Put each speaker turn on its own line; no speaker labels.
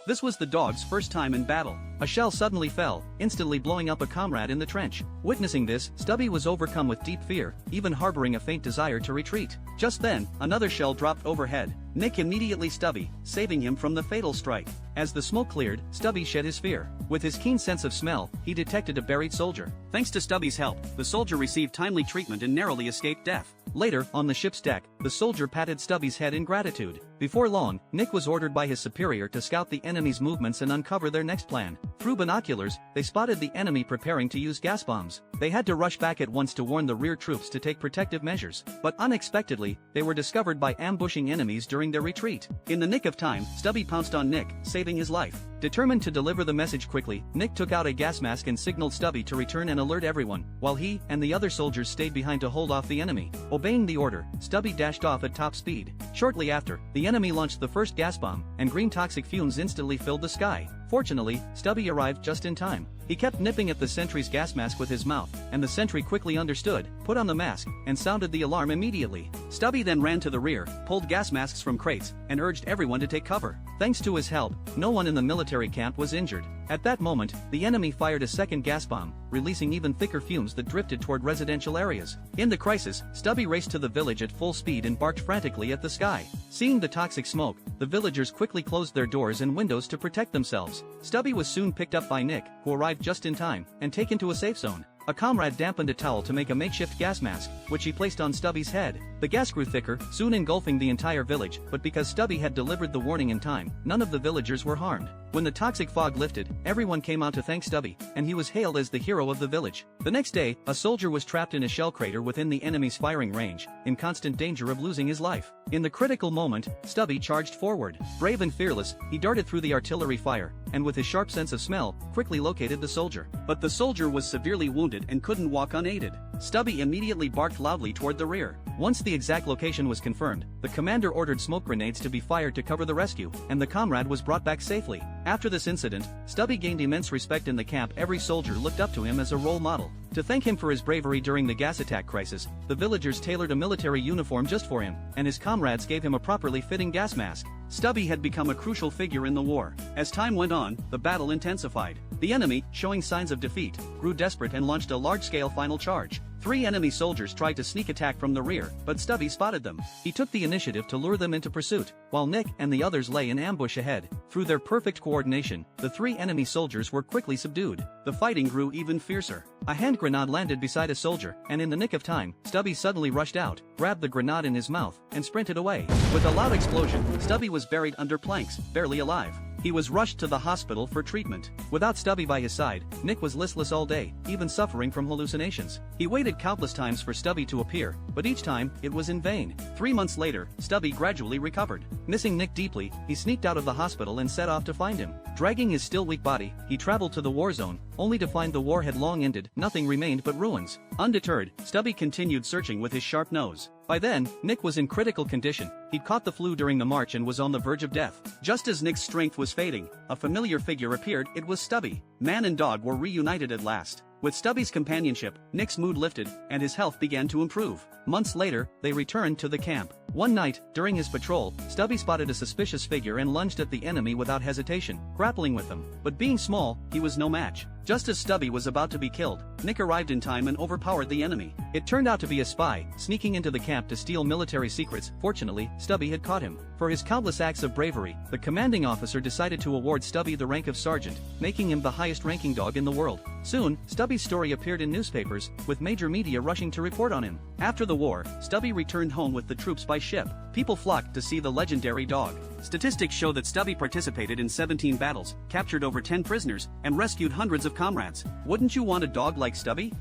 This was the dog's first time in battle. A shell suddenly fell, instantly blowing up a comrade in the trench. Witnessing this, Stubby was overcome with deep fear, even harboring a faint desire to retreat. Just then, another shell dropped overhead. Nick immediately Stubby, saving him from the fatal strike. As the smoke cleared, Stubby shed his fear. With his keen sense of smell, he detected a buried soldier. Thanks to Stubby's help, the soldier received timely treatment and narrowly escaped death. Later, on the ship's deck, the soldier patted Stubby's head in gratitude. Before long, Nick was ordered by his superior to scout the enemy's movements and uncover their next plan. Through binoculars, they spotted the enemy preparing to use gas bombs. They had to rush back at once to warn the rear troops to take protective measures. But unexpectedly, they were discovered by ambushing enemies during their retreat. In the nick of time, Stubby pounced on Nick, saving his life. Determined to deliver the message quickly, Nick took out a gas mask and signaled Stubby to return and alert everyone, while he and the other soldiers stayed behind to hold off the enemy. Obeying the order, Stubby dashed off at top speed. Shortly after, the enemy launched the first gas bomb, and green toxic fumes instantly filled the sky. Fortunately, Stubby arrived just in time. He kept nipping at the sentry's gas mask with his mouth, and the sentry quickly understood, put on the mask, and sounded the alarm immediately. Stubby then ran to the rear, pulled gas masks from crates, and urged everyone to take cover. Thanks to his help, no one in the military camp was injured. At that moment, the enemy fired a second gas bomb, releasing even thicker fumes that drifted toward residential areas. In the crisis, Stubby raced to the village at full speed and barked frantically at the sky. Seeing the toxic smoke, the villagers quickly closed their doors and windows to protect themselves. Stubby was soon picked up by Nick, who arrived just in time, and taken to a safe zone. A comrade dampened a towel to make a makeshift gas mask, which he placed on Stubby's head. The gas grew thicker, soon engulfing the entire village, but because Stubby had delivered the warning in time, none of the villagers were harmed. When the toxic fog lifted, everyone came out to thank Stubby, and he was hailed as the hero of the village. The next day, a soldier was trapped in a shell crater within the enemy's firing range, in constant danger of losing his life. In the critical moment, Stubby charged forward. Brave and fearless, he darted through the artillery fire, and with his sharp sense of smell, quickly located the soldier. But the soldier was severely wounded and couldn't walk unaided. Stubby immediately barked loudly toward the rear. Once the exact location was confirmed, the commander ordered smoke grenades to be fired to cover the rescue, and the comrade was brought back safely. After this incident, Stubby gained immense respect in the camp. Every soldier looked up to him as a role model. To thank him for his bravery during the gas attack crisis, the villagers tailored a military uniform just for him, and his comrades gave him a properly fitting gas mask. Stubby had become a crucial figure in the war. As time went on, the battle intensified. The enemy, showing signs of defeat, grew desperate and launched a large-scale final charge. 3 enemy soldiers tried to sneak attack from the rear, but Stubby spotted them. He took the initiative to lure them into pursuit, while Nick and the others lay in ambush ahead. Through their perfect coordination, the 3 enemy soldiers were quickly subdued. The fighting grew even fiercer. A hand grenade landed beside a soldier, and in the nick of time, Stubby suddenly rushed out, grabbed the grenade in his mouth, and sprinted away. With a loud explosion, Stubby was buried under planks, barely alive. He was rushed to the hospital for treatment. Without Stubby by his side, Nick was listless all day, even suffering from hallucinations. He waited countless times for Stubby to appear, but each time, it was in vain. 3 months later, Stubby gradually recovered. Missing Nick deeply, he sneaked out of the hospital and set off to find him. Dragging his still weak body, he traveled to the war zone, only to find the war had long ended. Nothing remained but ruins. Undeterred, Stubby continued searching with his sharp nose. By then, Nick was in critical condition. He'd caught the flu during the march and was on the verge of death. Just as Nick's strength was fading, a familiar figure appeared. It was Stubby. Man and dog were reunited at last. With Stubby's companionship, Nick's mood lifted, and his health began to improve. Months later, they returned to the camp. One night, during his patrol, Stubby spotted a suspicious figure and lunged at the enemy without hesitation, grappling with them. But being small, he was no match. Just as Stubby was about to be killed, Nick arrived in time and overpowered the enemy. It turned out to be a spy, sneaking into the camp to steal military secrets. Fortunately, Stubby had caught him. For his countless acts of bravery, the commanding officer decided to award Stubby the rank of sergeant, making him the highest-ranking dog in the world. Soon, Stubby's story appeared in newspapers, with major media rushing to report on him. After the war, Stubby returned home with the troops by ship. People flocked to see the legendary dog. Statistics show that Stubby participated in 17 battles, captured over 10 prisoners, and rescued hundreds of comrades. Wouldn't you want a dog like Stubby?